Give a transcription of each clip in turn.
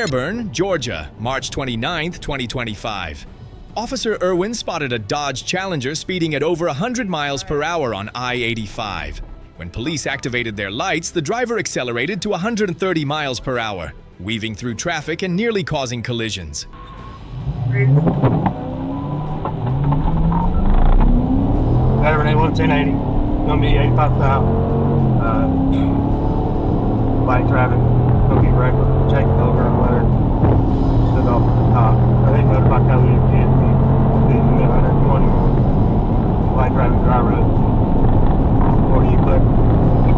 Fairburn, Georgia, March 29, 2025. Officer Irwin spotted a Dodge Challenger speeding at over 100 miles per hour on I-85. When police activated their lights, the driver accelerated to 130 miles per hour, weaving through traffic and nearly causing collisions. Saturday 1080, gonna be 85 south. Light traffic, gonna be regular. Check the over letter. Stood off the top. I think notified Kelly and GSP. 120. Light traffic, dry road. What do you put? You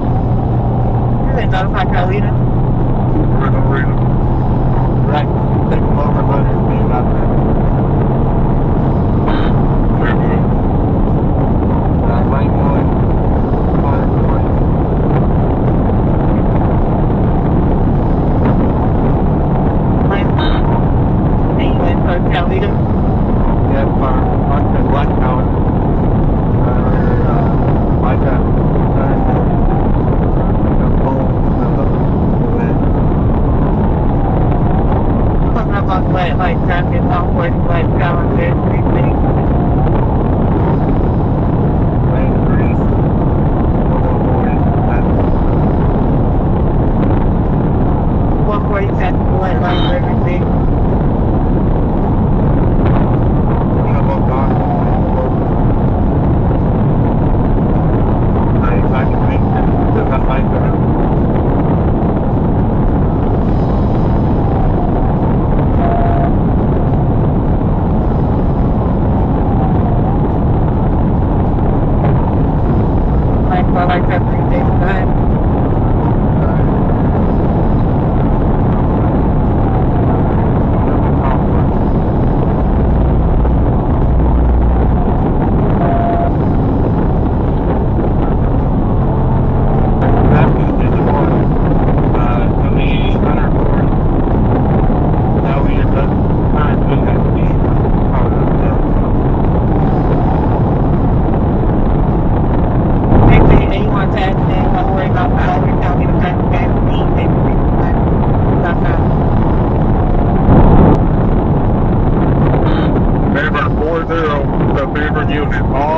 didn't notify Carolina? Right. Take them over letter and be about that. Lane 1, 120. Carolina? Yeah, fine. Black Tower. Light traffic. Putting up on light traffic, awkward, light power, everything.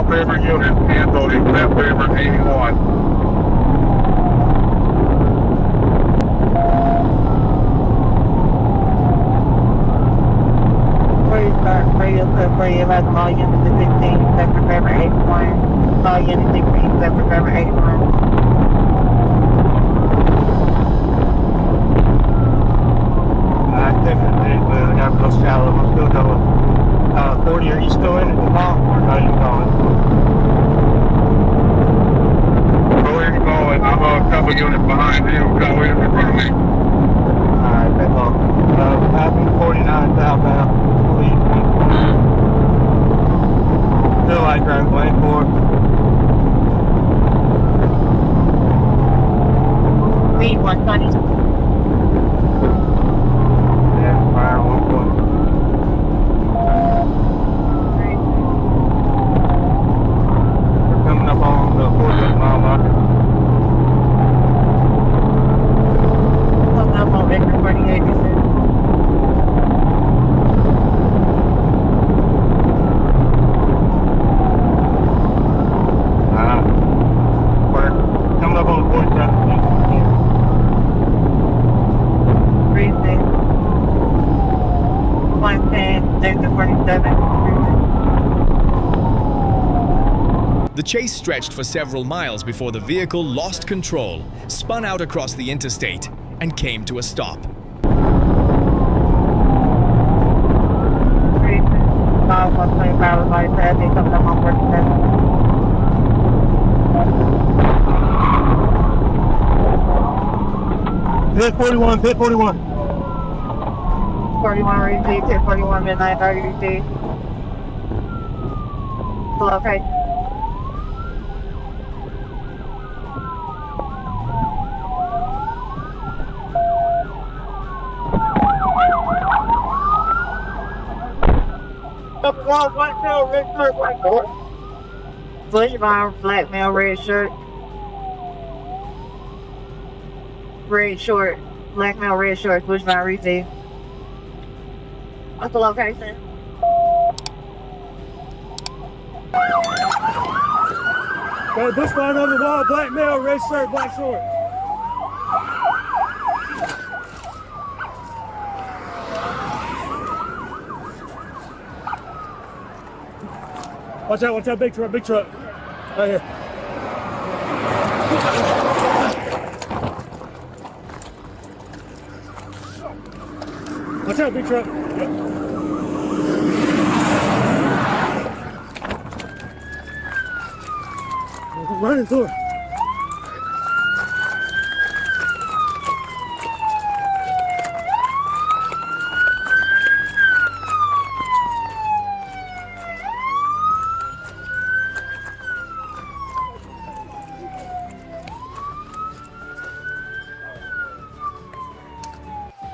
Favorite unit handled except favorite 81. Radio code for you about all units of 15, except for favorite 81. All units of 16, except for favorite 81. I got real shallow. I'm still going. 40, are you still in at the mall or are you going? Go ahead and go, and I'm a couple units behind you. Go ahead in front of me. Alright, that's all. Happy 49 southbound. Still light driving lane 4. Lead 120. Yeah, fire 120. We're coming up on the 48 mile marker. Coming up on Victor 48, you said. We're coming up on the 47. Breathing. 110, Victor 47. The chase stretched for several miles before the vehicle lost control, spun out across the interstate, and came to a stop. Breathing. 125 light traffic, coming up on 47. Hit 41, hit 41. 41 received, hit 41 midnight 30 received. Still okay? Sleeve on, black male, red shirt. Red short, black male, red shorts, push by receive. What's the location? Got a bush line on the wall, black male, red shirt, black shorts. Watch out, big truck. Right here. Watch out, big truck. Yep. Running through it.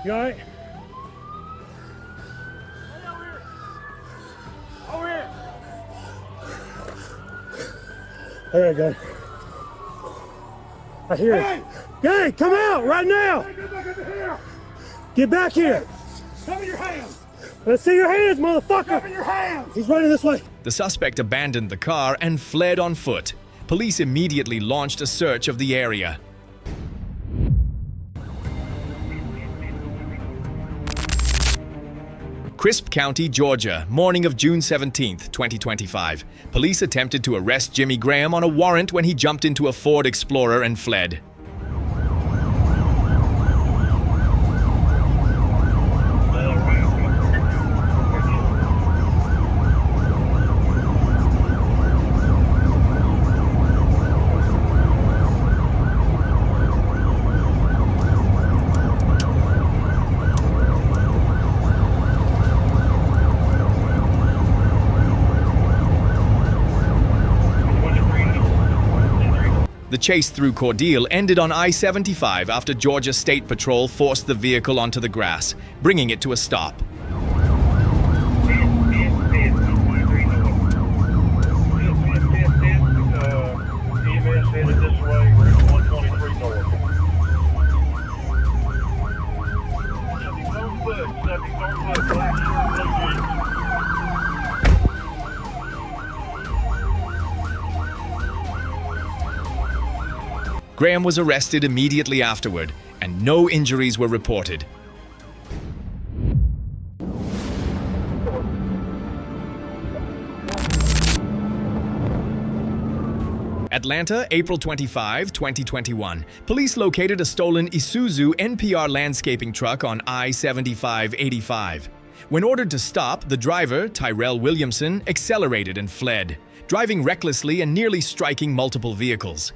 You all right? Over here. There you go. I hear it. Hey, come out right now. Get back here. Cover your hands. Let's see your hands, motherfucker. Cover your hands. He's running this way. The suspect abandoned the car and fled on foot. Police immediately launched a search of the area. Crisp County, Georgia, morning of June 17, 2025. Police attempted to arrest Jimmy Graham on a warrant when he jumped into a Ford Explorer and fled. The chase through Cordele ended on I-75 after Georgia State Patrol forced the vehicle onto the grass, bringing it to a stop. Graham was arrested immediately afterward, and no injuries were reported. Atlanta, April 25, 2021. Police located a stolen Isuzu NPR landscaping truck on I-75/85. When ordered to stop, the driver, Tyrell Williamson, accelerated and fled, driving recklessly and nearly striking multiple vehicles.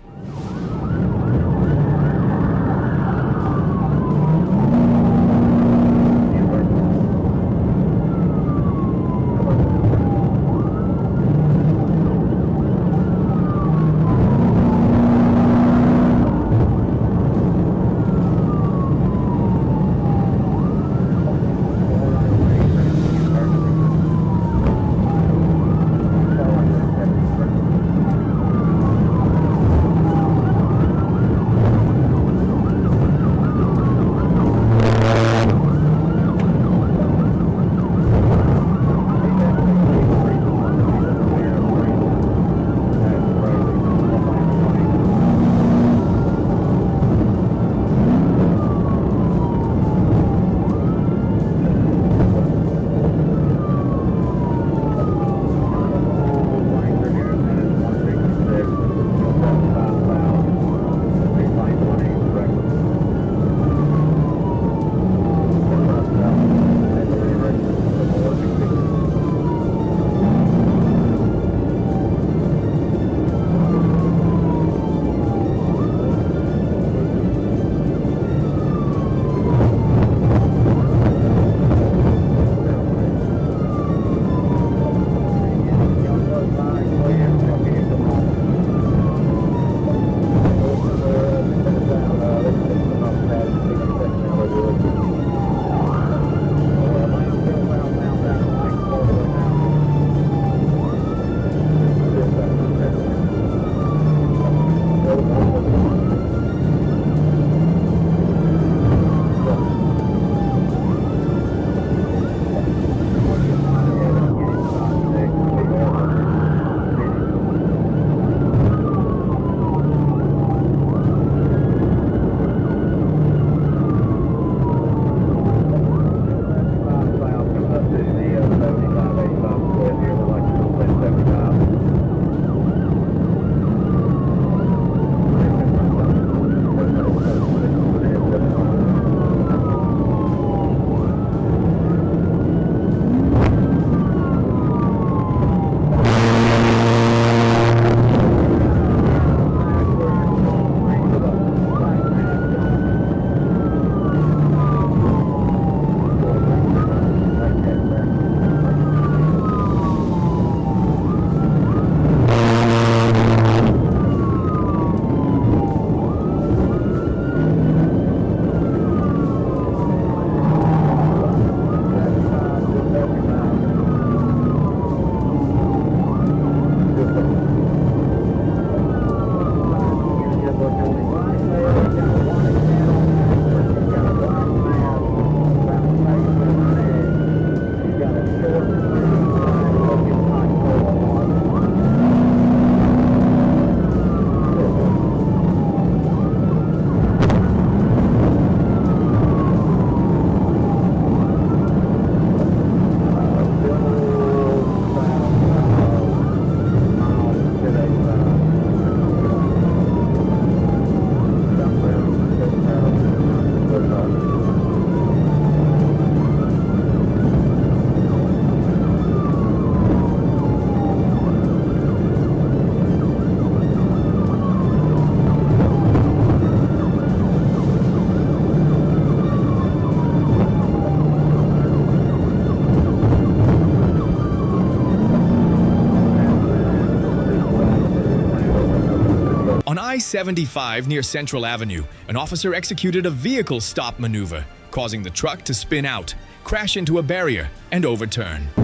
I-75 near Central Avenue, an officer executed a vehicle stop maneuver, causing the truck to spin out, crash into a barrier, and overturn. Go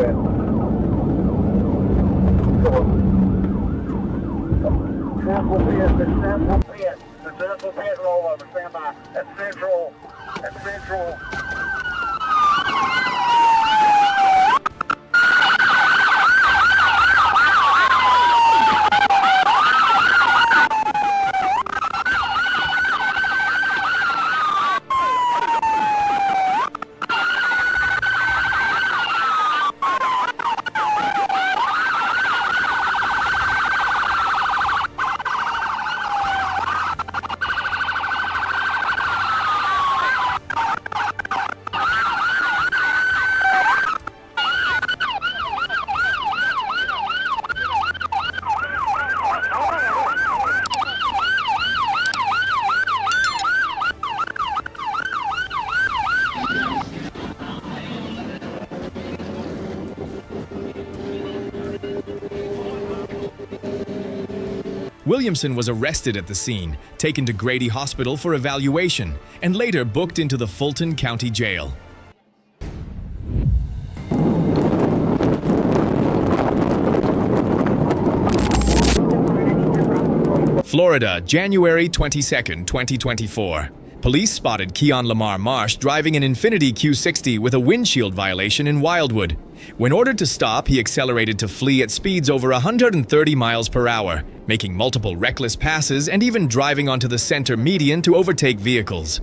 ahead. Sample pit. The sample pit rollover. Stand by. That's Central. That's Central. Williamson was arrested at the scene, taken to Grady Hospital for evaluation, and later booked into the Fulton County Jail. Florida, January 22, 2024. Police spotted Keon Lamar Marsh driving an Infiniti Q60 with a windshield violation in Wildwood. When ordered to stop, he accelerated to flee at speeds over 130 miles per hour, making multiple reckless passes and even driving onto the center median to overtake vehicles.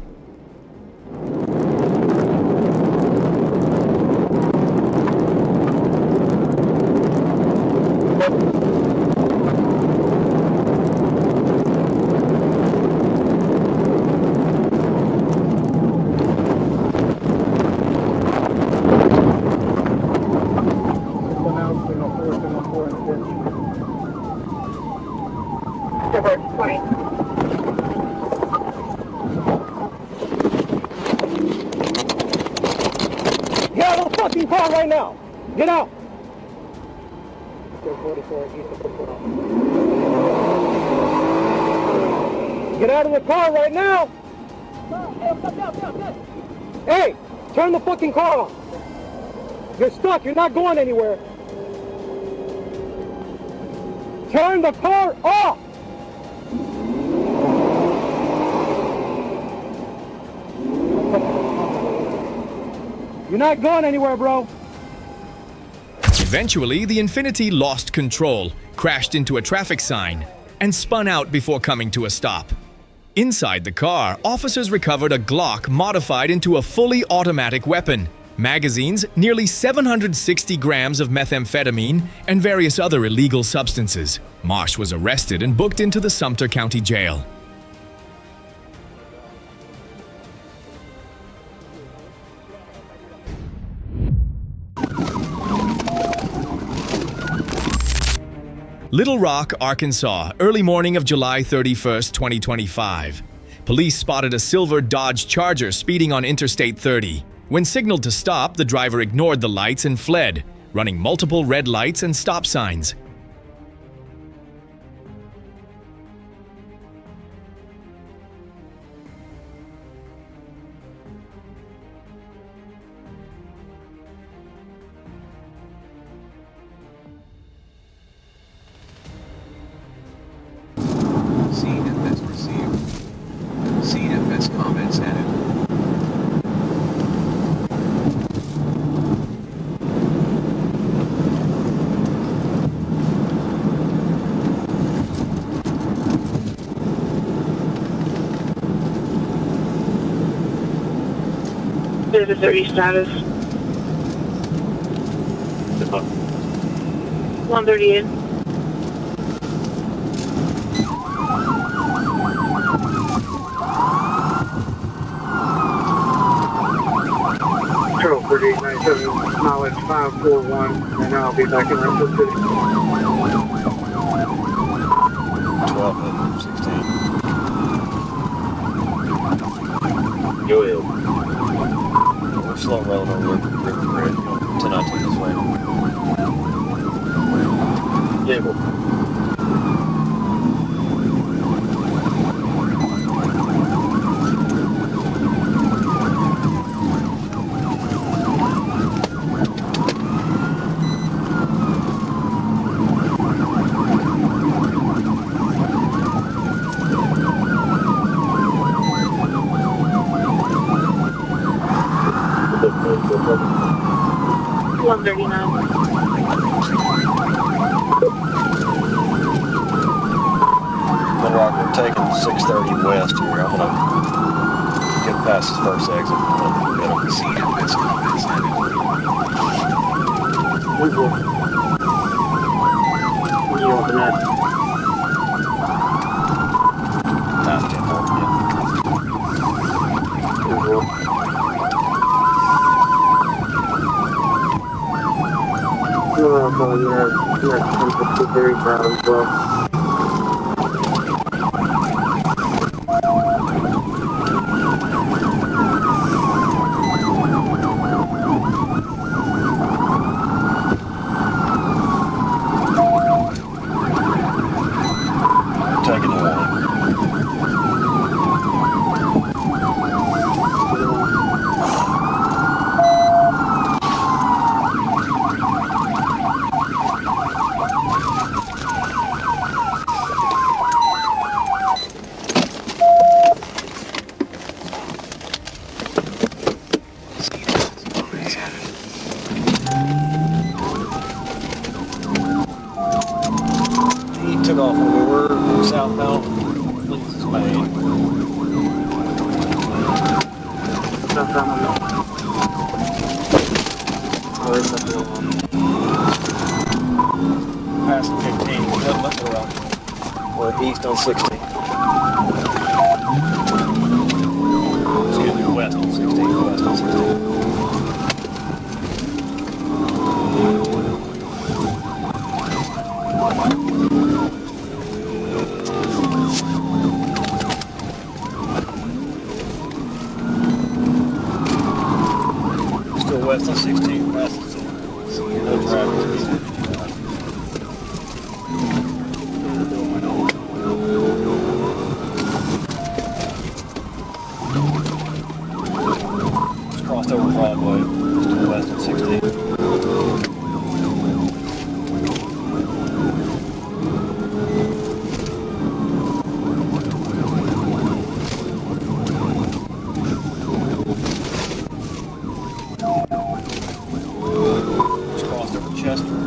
Get out of the fucking car right now! Get out! Get out of the car right now! Hey! Turn the fucking car off! You're stuck, you're not going anywhere! Turn the car off! You're not going anywhere, bro. Eventually, the Infiniti lost control, crashed into a traffic sign, and spun out before coming to a stop. Inside the car, officers recovered a Glock modified into a fully automatic weapon, magazines, nearly 760 grams of methamphetamine, and various other illegal substances. Marsh was arrested and booked into the Sumter County Jail. Little Rock, Arkansas, early morning of July 31, 2025. Police spotted a silver Dodge Charger speeding on Interstate 30. When signaled to stop, the driver ignored the lights and fled, running multiple red lights and stop signs. CFS received. CFS comments added. There's a 30 status. 138. Control 3897, mileage 541, and I'll be back in Redwood City. 12 16. Go ahead. We're slow rolling over River Bridge, 1019 this way. Vehicle. We're taking 630 west here. I'm gonna get past this first exit. Proceed at best comments added. What do you want the net? Time 10 yeah. You're very proud as well. Taking the one. He took off when we were southbound. Please, Spain. Past 15, let's go around. We're east on 16. Excuse me, west on 16, west on 16. Still west on 16, past the no traffic. Just crossed over Broadway, still west on 16. Just crossed over Chester,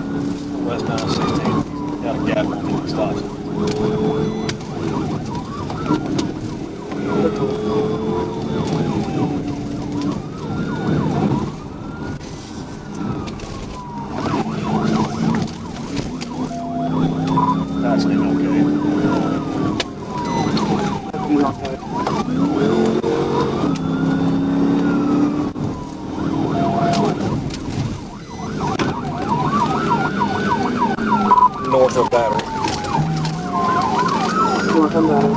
westbound on 16, down a gap between the stops. That's okay. North of Battery. North of Battery.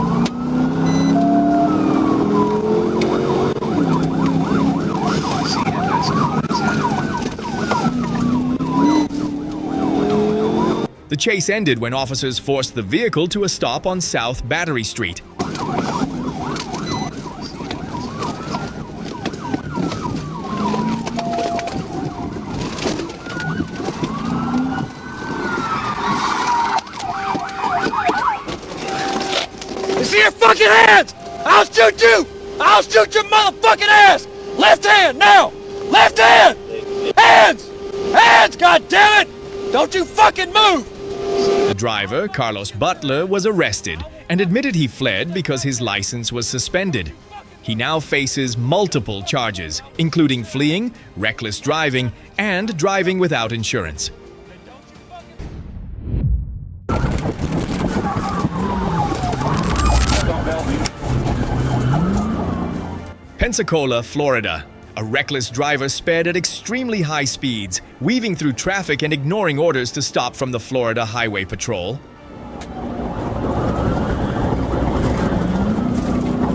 Proceed at best comments added. The chase ended when officers forced the vehicle to a stop on South Battery Street. See your fucking hands! I'll shoot you! I'll shoot your motherfucking ass! Left hand, now! Left hand! Hands! Hands, goddammit! Don't you fucking move! The driver, Carlos Butler, was arrested and admitted he fled because his license was suspended. He now faces multiple charges, including fleeing, reckless driving, and driving without insurance. Pensacola, Florida. A reckless driver sped at extremely high speeds, weaving through traffic and ignoring orders to stop from the Florida Highway Patrol.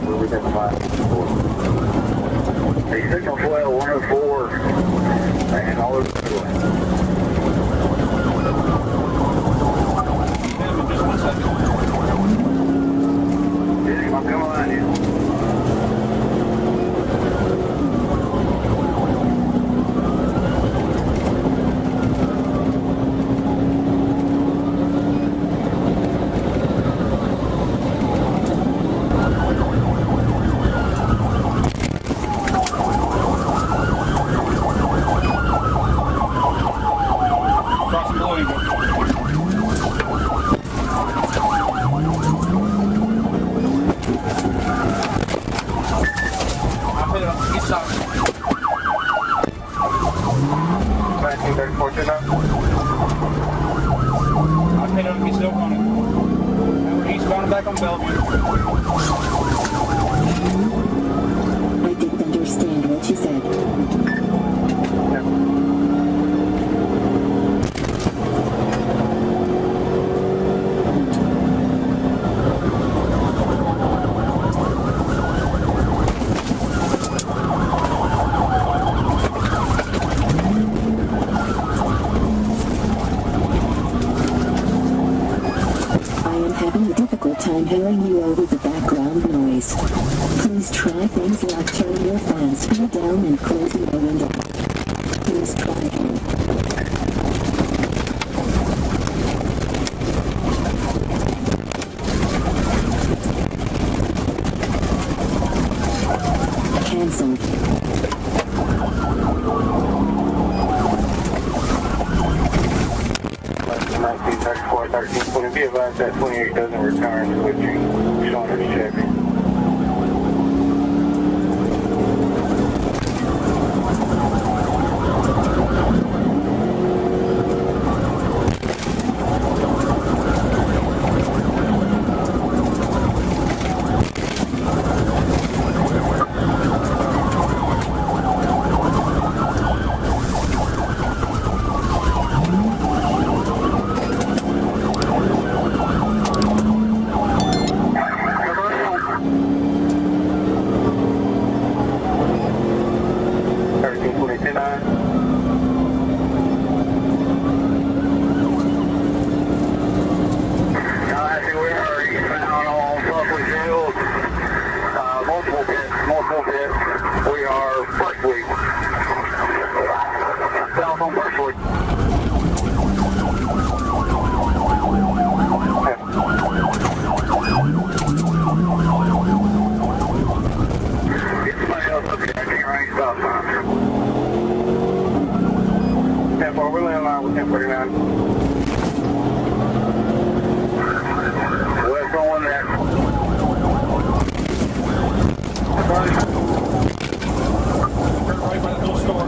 Where we got 5. back on Bellevue. I didn't understand what you said. Having a difficult time hearing you over the background noise. Please try things like turning your fan speed down and closing the window. Please try again. Cancel. 1934, 1320. Be advised that 28 doesn't return to a Shawner's Chevy. We are first week. South on first week. Get somebody else up here. I can't range stop sign. 10-4, we're in line with 1049. West on there. Right by the little store.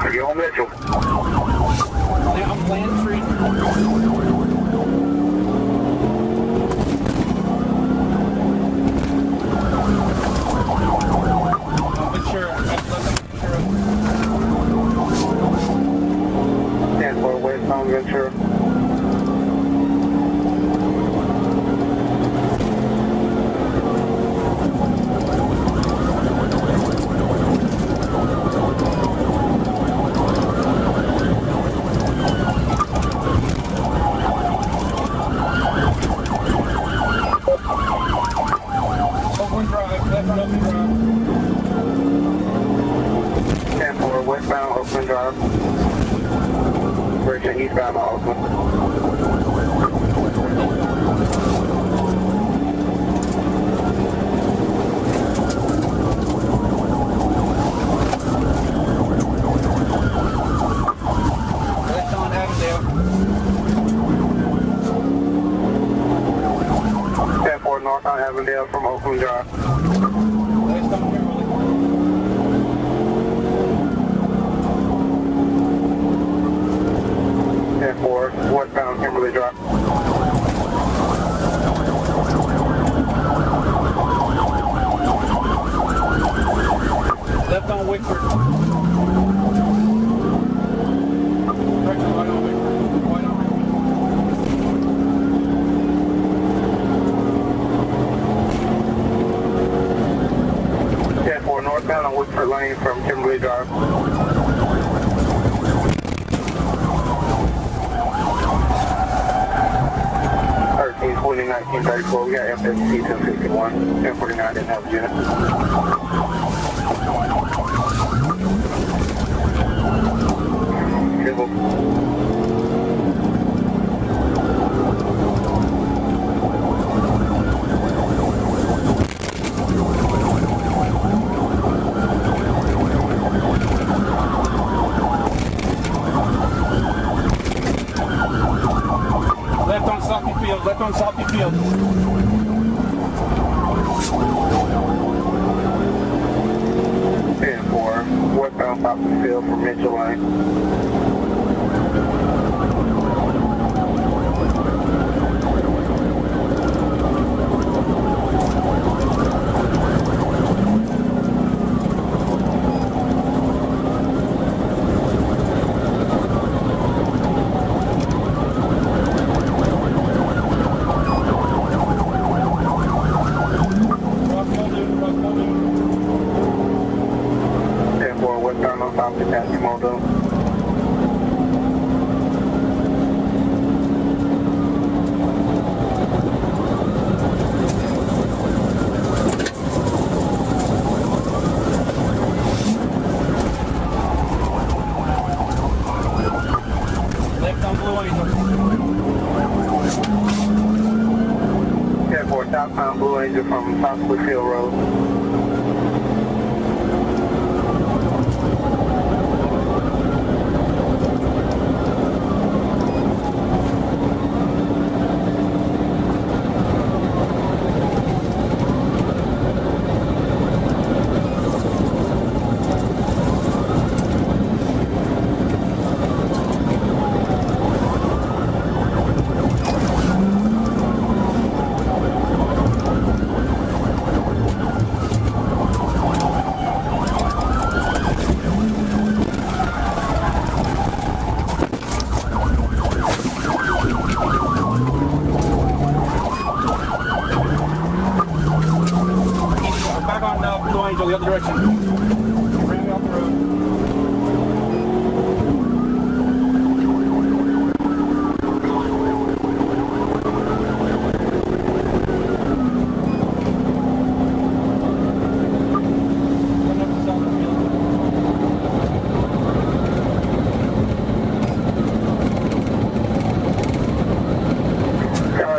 Are you on Mitchell? Yeah, I'm Land Street. Ventura. Ventura. 10-4 West on Ventura. Westbound Oakland Drive. Bridge eastbound Oakland. That's on Avondale. 10-4 north on Avondale from Oakland Drive. That's on Kimberly. 10-4 westbound Kimberly Drive. Left on Wickford. Right on Wickford. Right on Wickford. 10-4 northbound on Wickford Lane from Kimberly Drive. 1934, we got FSC 1061, 1049 didn't have a unit. Civil. Left on Salty Field. Left on Salty Field. 10-4, westbound Salty Field from Mitchell Lane. Angel. 10-4, southbound Blue Angel from Southwood Hill Road. Back on Blue Angel, the other direction. Bring me off the road.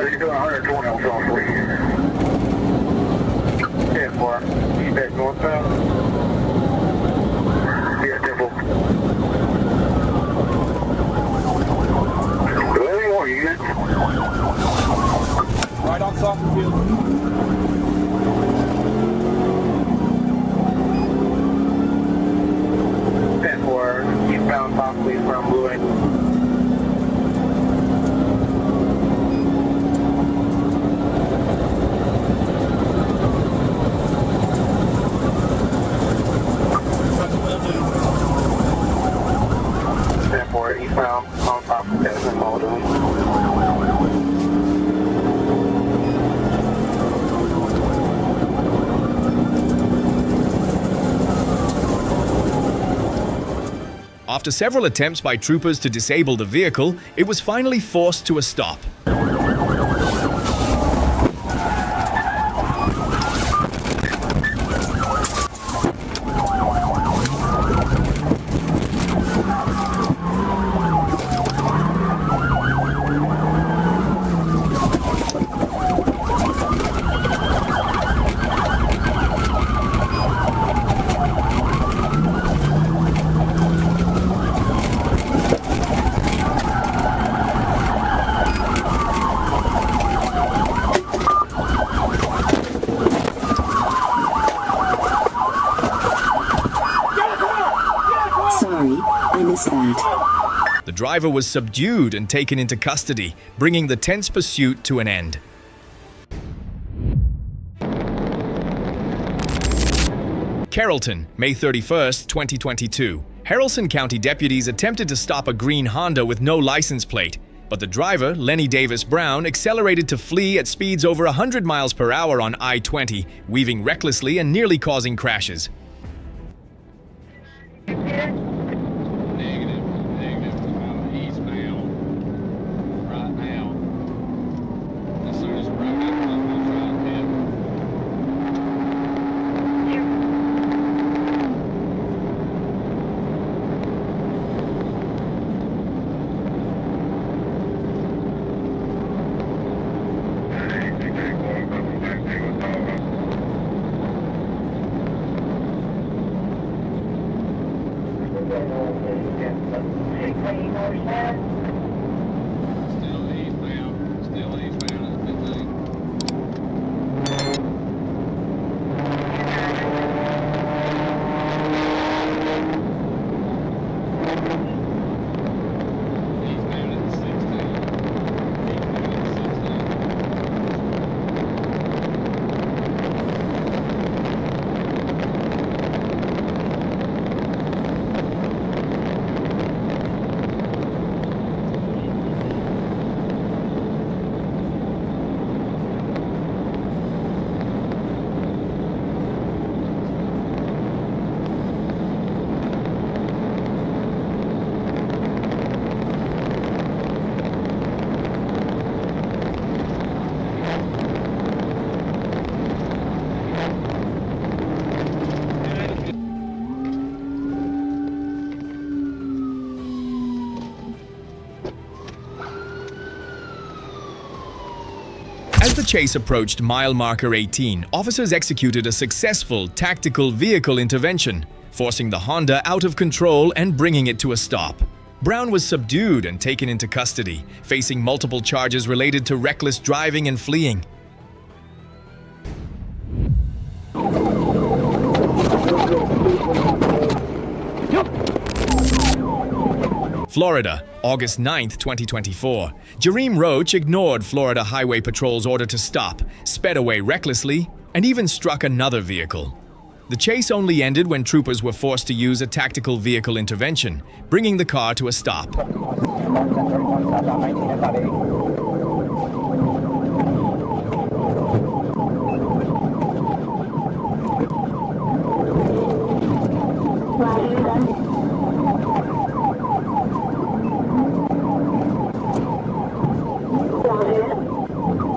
You're doing 120 on zone 3. 10-4, you back northbound. Yeah, 10-4. Whatever you want, you get. Right on soccer field. Eastbound possibly from Blue Angel. Eastbound on top of Desmond Muldoon. After several attempts by troopers to disable the vehicle, it was finally forced to a stop. Sorry, I missed that. The driver was subdued and taken into custody, bringing the tense pursuit to an end. Carrollton, May 31st, 2022. Haralson County deputies attempted to stop a green Honda with no license plate, but the driver, Lenny Davis Brown, accelerated to flee at speeds over 100 miles per hour on I-20, weaving recklessly and nearly causing crashes. As the chase approached mile marker 18, officers executed a successful tactical vehicle intervention, forcing the Honda out of control and bringing it to a stop. Brown was subdued and taken into custody, facing multiple charges related to reckless driving and fleeing. Florida, August 9, 2024. Jareem Roach ignored Florida Highway Patrol's order to stop, sped away recklessly, and even struck another vehicle. The chase only ended when troopers were forced to use a tactical vehicle intervention, bringing the car to a stop.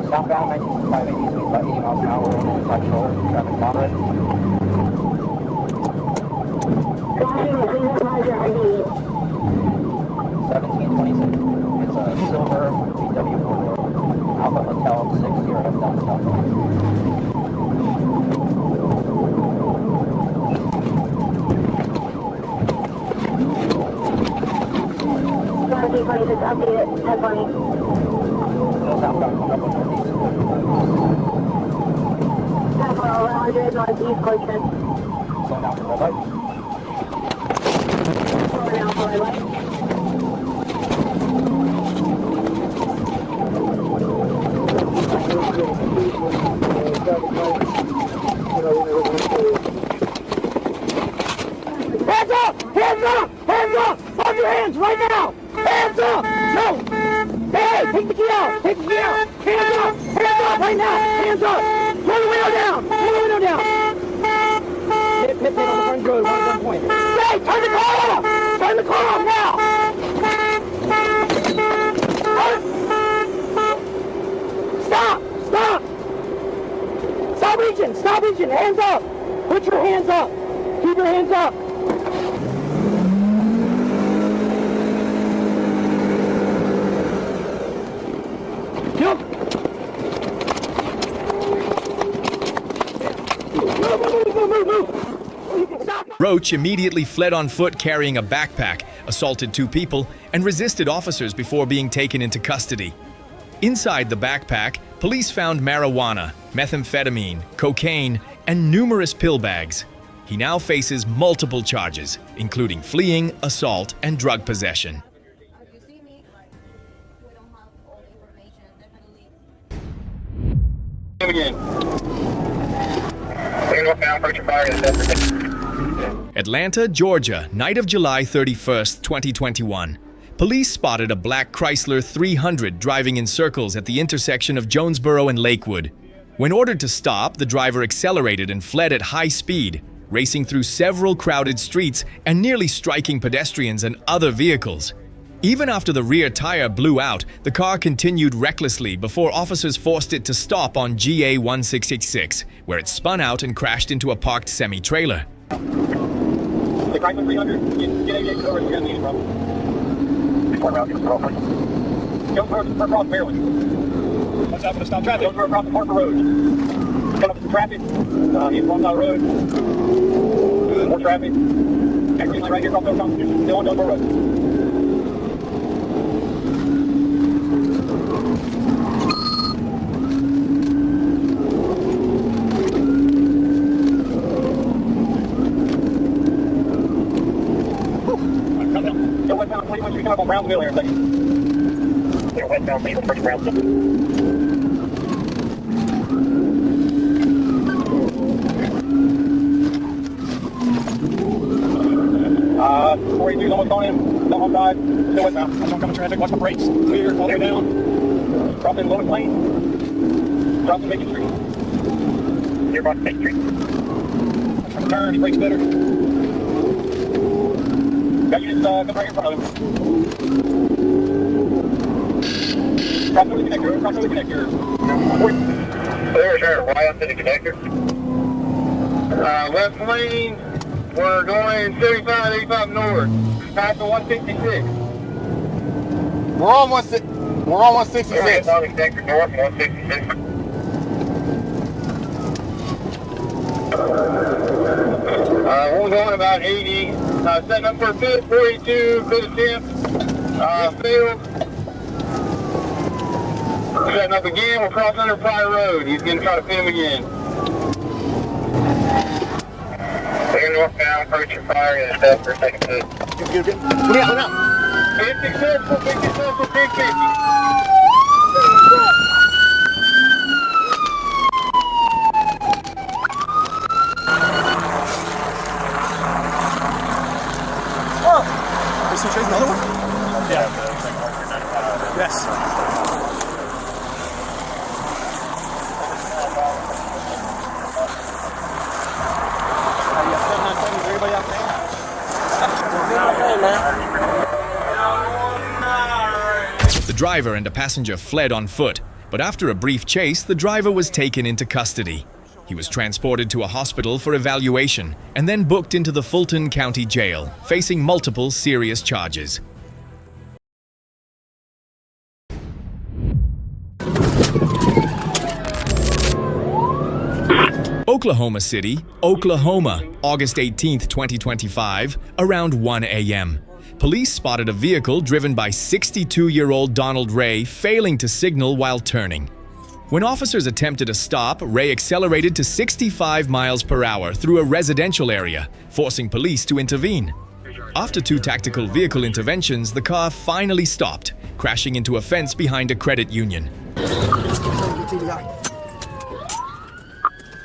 Southbound 1965 80 speeds about 80 miles an hour on the inside shoulder, traffic moderate. 1726. It's a silver VW four-door. Alpha Hotel 60 down southbound. Southbound coming up on northeast. Northeast, Clayton. Slowing down for red light. Slowing down for red light. Hands up! Hands up! Hands up! On your hands right now! Hands up! No! Hey, take the key out! Take the key out! Hands up! Hands up right now! Hands up! Pull the window down! Pull the window down! Pit on the front road, 1 point. Hey, turn the car off! Turn the car off now! Stop! Stop! Stop reaching! Stop reaching! Hands up! Put your hands up! Keep your hands up! Roach immediately fled on foot carrying a backpack, assaulted 2 people, and resisted officers before being taken into custody. Inside the backpack, police found marijuana, methamphetamine, cocaine, and numerous pill bags. He now faces multiple charges, including fleeing, assault, and drug possession. Again. Atlanta, Georgia, night of July 31st, 2021. Police spotted a black Chrysler 300 driving in circles at the intersection of Jonesboro and Lakewood. When ordered to stop, the driver accelerated and fled at high speed, racing through several crowded streets and nearly striking pedestrians and other vehicles. Even after the rear tire blew out, the car continued recklessly before officers forced it to stop on GA 1686, where it spun out and crashed into a parked semi-trailer. The Chrysler 300, get over, we're gonna need it, bro. Go across Maryland. Watch out for the stop traffic. Go across the Parker Road. Cut up the traffic. He's on the road. More traffic. Green light right here across the road. Still on Jonesboro Road. Westbound, please, once you come up on Brownsville here in a second. Yeah, westbound, please, approach Brownsville. .42's almost on him. Not on side. Still westbound. That's oncoming traffic. Watch the brakes. Clear, all the way down. Drop in Lotus Lane. Drop in Macon Street. Nearby Macon Street. Watch for the turn. He brakes better. Got you just come right in front of him. Cross over the connector. Cross over the connector. Clear, sir. Right up to the connector. Left lane. We're going 75, 85 north. Past the 166. We're on 166. On the connector north, 166. We're going about 80. Setting up for a fit, 42, fit attempt. Failed. Setting up again, we'll cross under Pryor Road. He's going to try to pin him again. Clear northbound, approach your fire and step for a second foot. Good. Look out. Big successful, big 50. Is he chasing another one? Yeah. Yes. Everybody out there? The driver and a passenger fled on foot, but after a brief chase, the driver was taken into custody. He was transported to a hospital for evaluation and then booked into the Fulton County Jail, facing multiple serious charges. Oklahoma City, Oklahoma, August 18, 2025, around 1 a.m. Police spotted a vehicle driven by 62-year-old Donald Ray failing to signal while turning. When officers attempted a stop, Ray accelerated to 65 miles per hour through a residential area, forcing police to intervene. After 2 tactical vehicle interventions, the car finally stopped, crashing into a fence behind a credit union.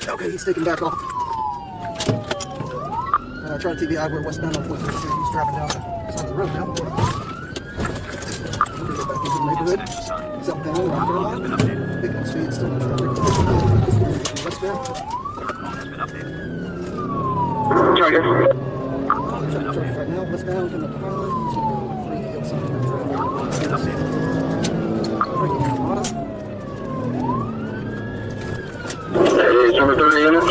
Okay, he's taking back off. Trying to TBI, we're westbound on 14th Street. He's driving down the side of the road now. We'll get back into the neighborhood. Southbound, North Carolina. Picking up speed, still in traffic. Westbound. Charger. Charger right now, westbound, coming up to Highland. He's going to go 3 outside of traffic. Number 30 unit.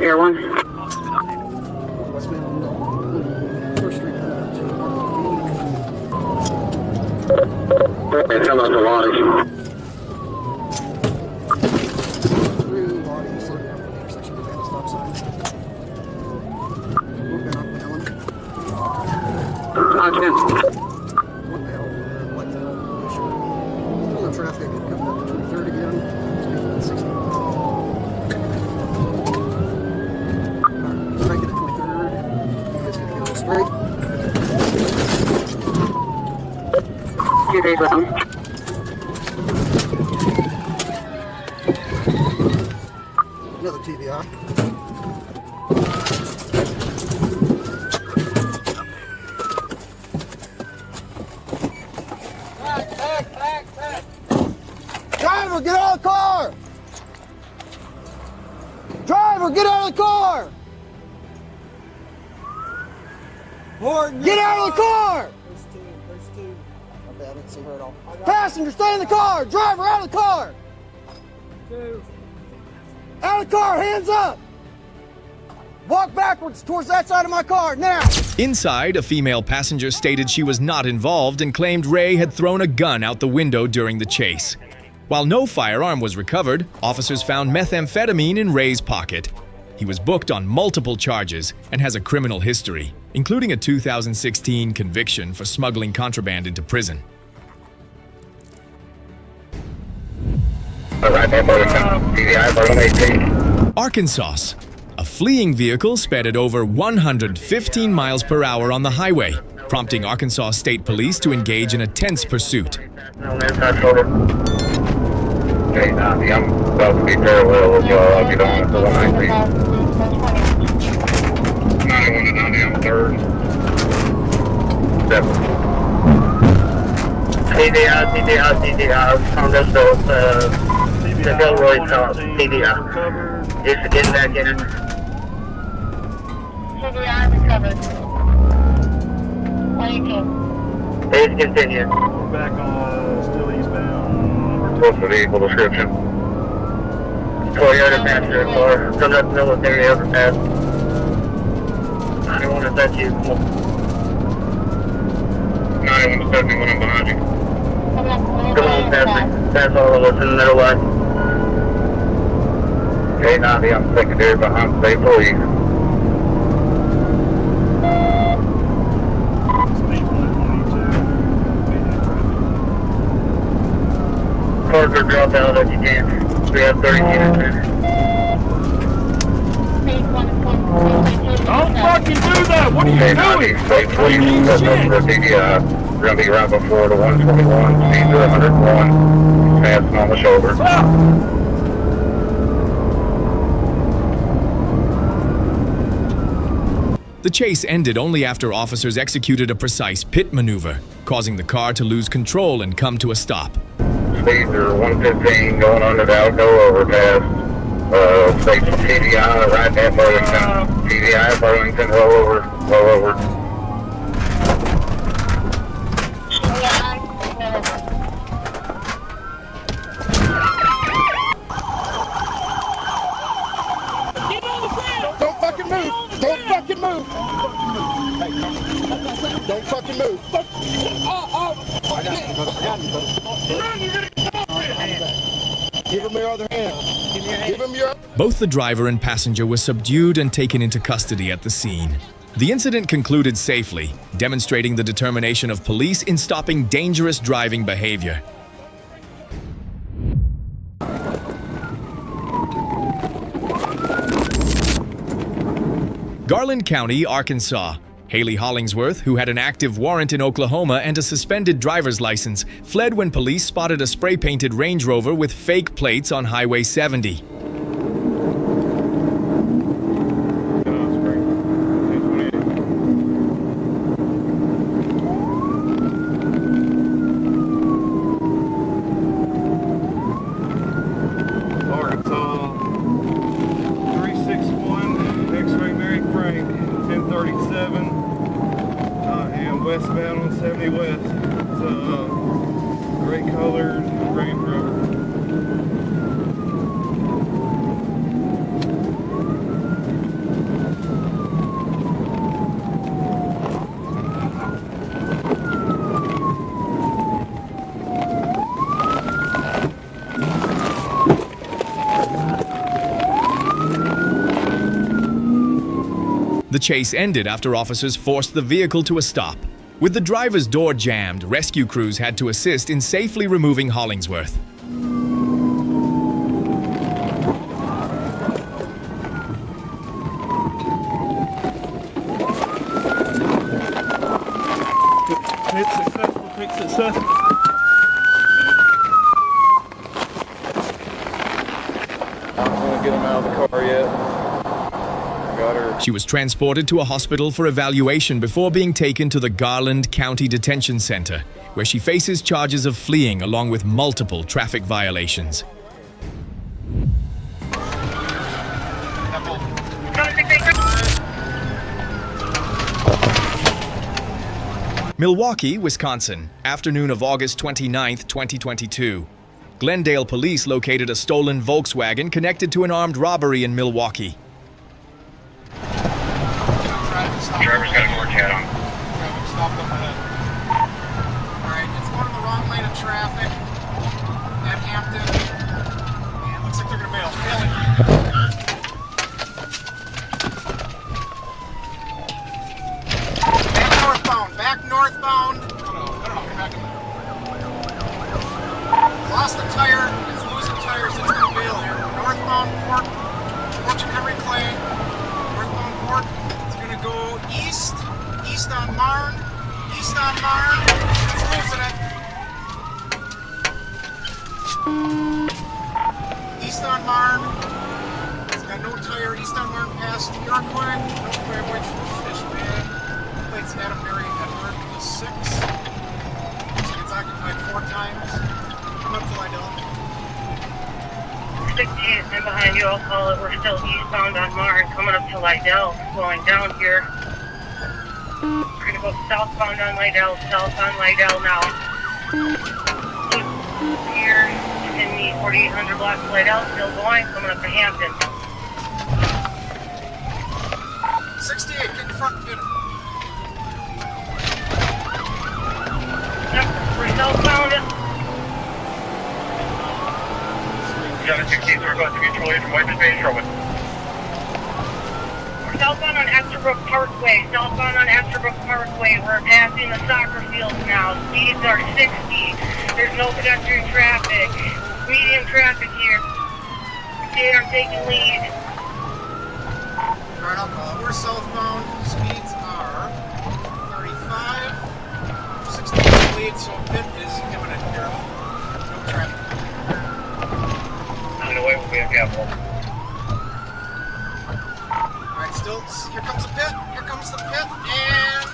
Air 1. Westbound, First Street. It's coming up to Lodge. Through Lodge, slow down for the intersection of the stop sign. Moving up Allen. Traffic coming up to 23rd again. Speaking at 60. Alright, strike it at 23rd. You guys gonna get it straight. Two days around. Another TBI. Driver, get out of the car! Driver, get out of the car! Morton, get out of the car! There's two. Okay, I didn't see her at all. Passenger, stay in the car! Driver, out of the car! Out of the car, hands up! Walk backwards towards that side of my car, now! Inside, a female passenger stated she was not involved and claimed Ray had thrown a gun out the window during the chase. While no firearm was recovered, officers found methamphetamine in Ray's pocket. He was booked on multiple charges and has a criminal history, including a 2016 conviction for smuggling contraband into prison. Arkansas. A fleeing vehicle sped at over 115 miles per hour on the highway, prompting Arkansas State Police to engage in a tense pursuit. Okay, I'm about to be parallel with y'all. I'll get on to 193. 91 to 90 on 3rd. 7. TDI. On this the Delroy top. TDI. Just getting back in. TDI recovered. Thank you. Please continue. Back on still eastbound. What's the vehicle description? Toyota passenger car, coming up military overpass. I don't want to touch you. 91 to 71, I'm behind you. Come on, pass all of us in the middle line. K90 on secondary behind state police. Parker, drop out if you can. We have 30 units in. Don't fucking do that! What are you doing? State police, that's over the DDI. We're going to be right before the 121, speed to 101. Passing on the shoulder. Stop! The chase ended only after officers executed a precise pit maneuver, causing the car to lose control and come to a stop. Speeds are 115 going under the outgo overpass. State TDI right at Burlington. TDI at Burlington, roll over. Don't fucking move! Don't fucking move! Don't fucking move! Give him your other hand. Give him your... Both the driver and passenger were subdued and taken into custody at the scene. The incident concluded safely, demonstrating the determination of police in stopping dangerous driving behavior. Garland County, Arkansas. Haley Hollingsworth, who had an active warrant in Oklahoma and a suspended driver's license, fled when police spotted a spray-painted Range Rover with fake plates on Highway 70. Arkansas 361, X-ray Mary Frank, 1037. And westbound on 70 West. It's a gray colored Range Rover. The chase ended after officers forced the vehicle to a stop. With the driver's door jammed, rescue crews had to assist in safely removing Hollingsworth. Hit successful, pick successful. I'm gonna get him out of the car yet. She was transported to a hospital for evaluation before being taken to the Garland County Detention Center, where she faces charges of fleeing along with multiple traffic violations. Milwaukee, Wisconsin, afternoon of August 29, 2022. Glendale police located a stolen Volkswagen connected to an armed robbery in Milwaukee. Driver's got a more chat on. Stop up ahead. Alright, it's going in the wrong lane of traffic at Hampton. And looks like they're going to bail. Bailing. Back northbound. Back northbound. No, back in there. Lost a tire. It's losing tires. It's going to bail here. Northbound Port. Fortune Henry Clay. Northbound Port. Go east on Marne, it's losing it. East on Marne, it's got no tire, east on Marne past Iroquois, no Fairway Fish Bay, plates Adam Mary Edward, the 6, looks like it's occupied 4 times, come up to Lidell. 68, I'm behind you, I'll call it. We're still eastbound on Marne, coming up to Lidell, slowing down here. We're gonna go southbound on Lidell, south on Lidell now. Here in the 4800 block of Lidell, still going, coming up to Hampton. 68, get in front, get him. Yep, we're southbound 716, requesting control from White Space Roman. We're southbound on Esterbrook Parkway. Southbound on Esterbrook Parkway. We're passing the soccer fields now. Speeds are 60. There's no pedestrian traffic. Medium traffic here. They are taking lead. Alright, I'll call it. We're southbound. Speeds are 35. 60 lead, so a bit is imminent here. No traffic. On the way, we'll be at Capital. Alright, still, here comes the pit. Here comes the pit, and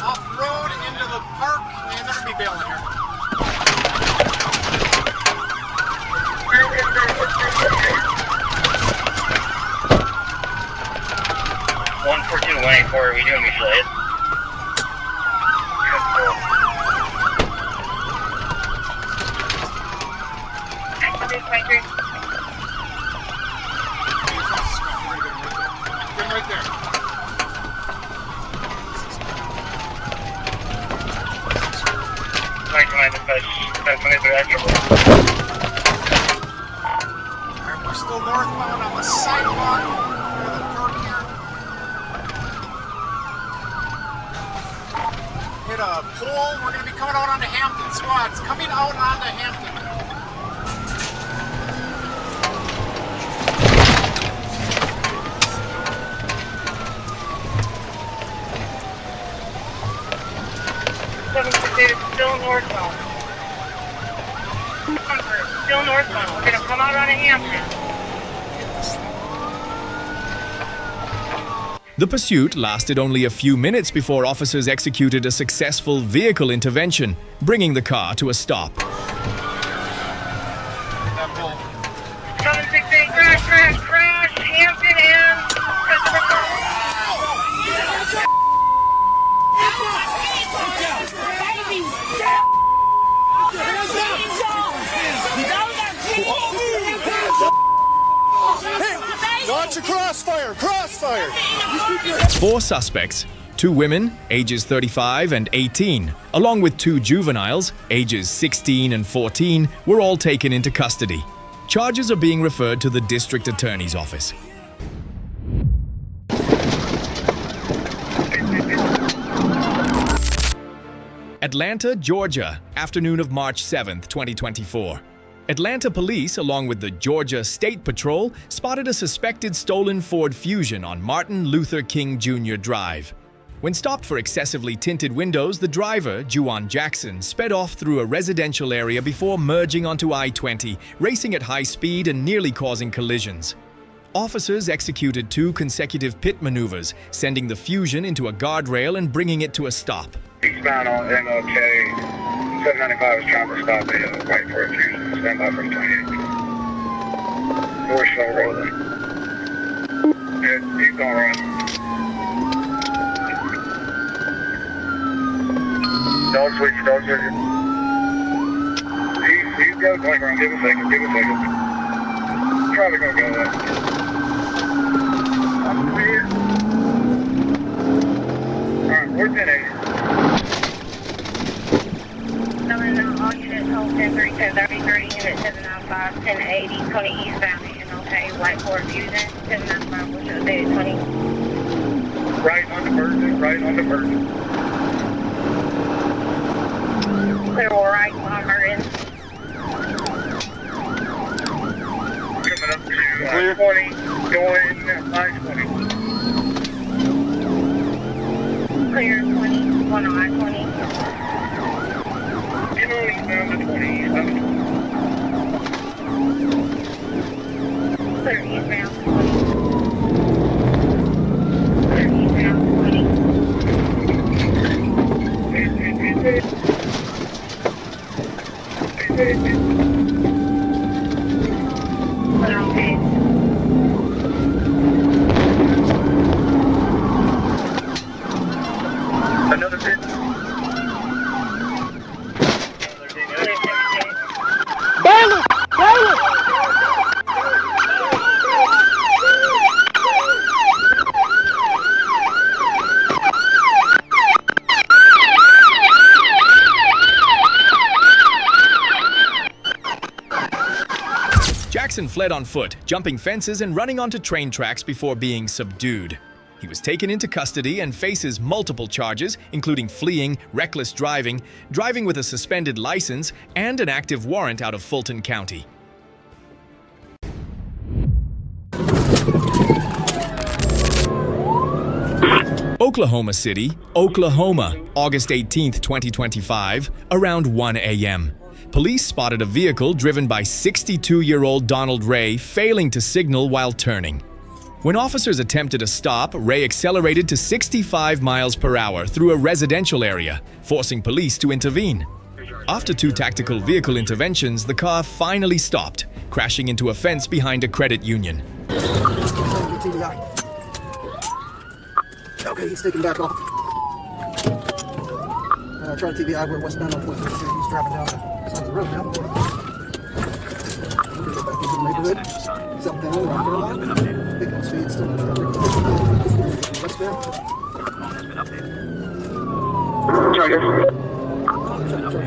off-road into the park, and they're going to be bailing here. One 184, are we doing mutual aid? Right there. Alright, we're still northbound on the sidewalk for the park here. Hit a pole. We're going to be coming out onto Hampton. Squads coming out onto Hampton. Still northbound. Still northbound. We're going to come out on a Hampton. The pursuit lasted only a few minutes before officers executed a successful vehicle intervention, bringing the car to a stop. 768, crash, Hampton and... Watch a crossfire! Crossfire! 4 suspects, 2 women, ages 35 and 18, along with 2 juveniles, ages 16 and 14, were all taken into custody. Charges are being referred to the district attorney's office. Atlanta, Georgia, afternoon of March 7th, 2024. Atlanta police, along with the Georgia State Patrol, spotted a suspected stolen Ford Fusion on Martin Luther King Jr. Drive. When stopped for excessively tinted windows, the driver, Juwan Jackson, sped off through a residential area before merging onto I-20, racing at high speed and nearly causing collisions. Officers executed 2 consecutive pit maneuvers, sending the Fusion into a guardrail and bringing it to a stop. Eastbound on MLK, 795 is trying to stop the right for a Fusion. Stand by from 28. More slow rolling. He's gonna run. Dog switch. He's got a blank around. Give a second. Probably gonna go there. I'm clear. Alright, we're 1080. All units hold 10-3, 10-30, unit 795, 1080, 20 eastbound, MLK, white Ford Fusion, 795, which is 20. Right on the Virgin. Clear right on Martin. Coming up to I-20, going I-20. Clear 20, one on I-20. Eastbound to 20, eastbound to 20. Clear eastbound 20. Clear eastbound 20. Clear on page. Another pit. Jackson fled on foot, jumping fences and running onto train tracks before being subdued. He was taken into custody and faces multiple charges, including fleeing, reckless driving, driving with a suspended license, and an active warrant out of Fulton County. Oklahoma City, Oklahoma, August 18, 2025, around 1 a.m. Police spotted a vehicle driven by 62-year-old Donald Ray failing to signal while turning. When officers attempted a stop, Ray accelerated to 65 miles per hour through a residential area, forcing police to intervene. After 2 tactical vehicle interventions, the car finally stopped, crashing into a fence behind a credit union. Okay, he's taking back off. Trying to TBI, we're westbound on 42. He's driving down the side of the road now. We're back into the neighborhood. Southbound, North Carolina. Big on speed, still in traffic. Westbound. Traffic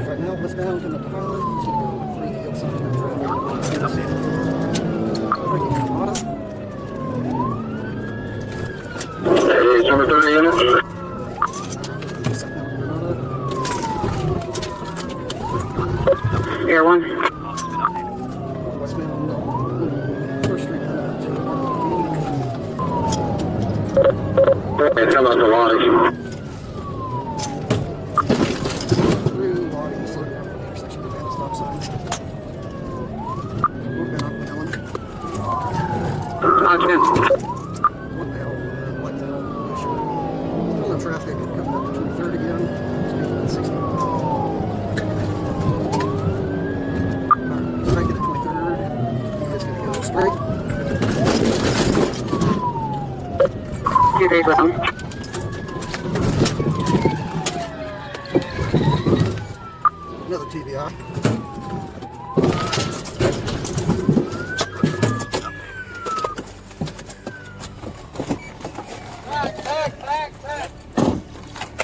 right now, westbound, coming up to Highland. He's going to go 3 outside of traffic. Breaking down the bottom. Number 30 units. Air 1. Westbound, First Street, It's coming up to Lodge. through Lodge, slowed down for the intersection behind the stop sign. Moving up the Lodge 10. Traffic coming up to 23rd again. Speaking at 60. He's making it 23rd. He's going to go straight. Another TBI.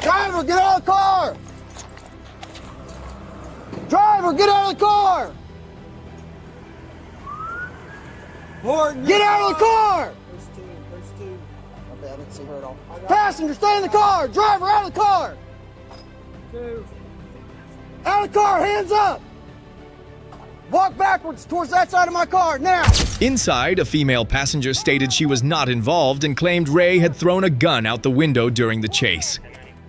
Driver, get out of the car! Driver, get out of the car! Get out of the car! There's two. Okay, I didn't see her at all. Passenger, stay in the car! Driver, out of the car! Out of the car, hands up! Walk backwards towards that side of my car, now! Inside, a female passenger stated she was not involved and claimed Ray had thrown a gun out the window during the chase.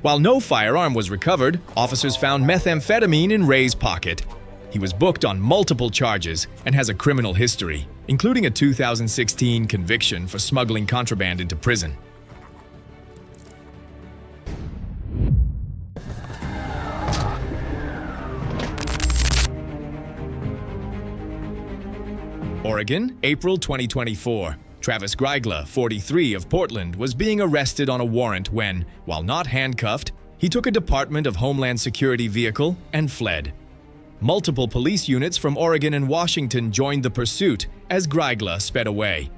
While no firearm was recovered, officers found methamphetamine in Ray's pocket. He was booked on multiple charges and has a criminal history, including a 2016 conviction for smuggling contraband into prison. Oregon, April 2024. Travis Chrysler, 43, of Portland, was being arrested on a warrant when, while not handcuffed, he took a Department of Homeland Security vehicle and fled. Multiple police units from Oregon and Washington joined the pursuit as Chrysler sped away.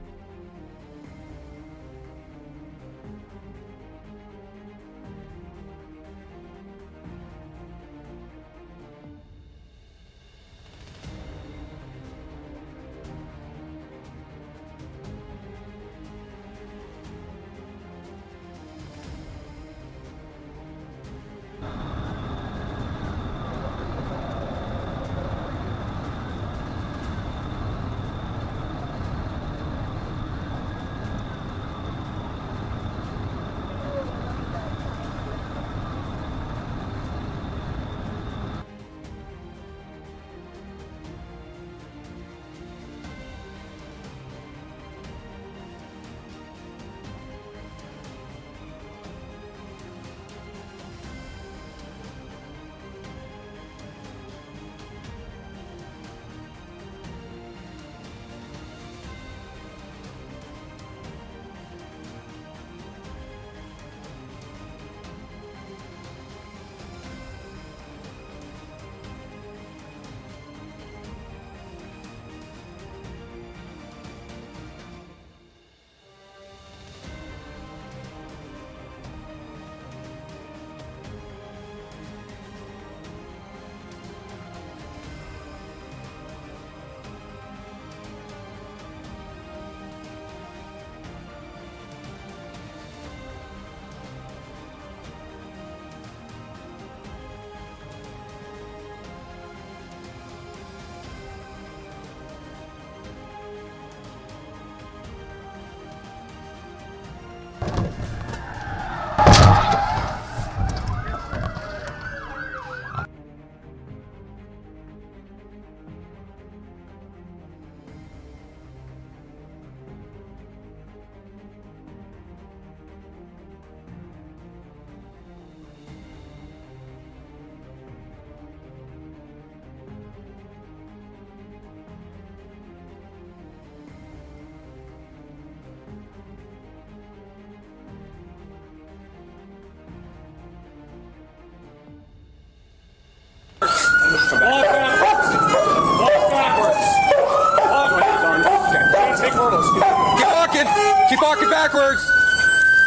walking backwards.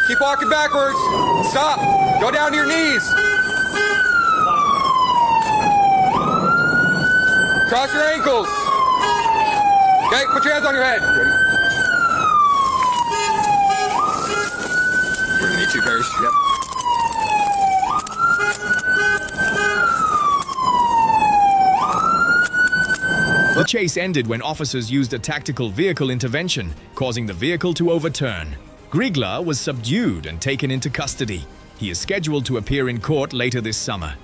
Keep walking backwards. Stop. Go down to your knees. Cross your ankles. Okay, put your hands on your head. We're gonna need 2 pairs. Yep. The chase ended when officers used a tactical vehicle intervention, causing the vehicle to overturn. Grigla was subdued and taken into custody. He is scheduled to appear in court later this summer.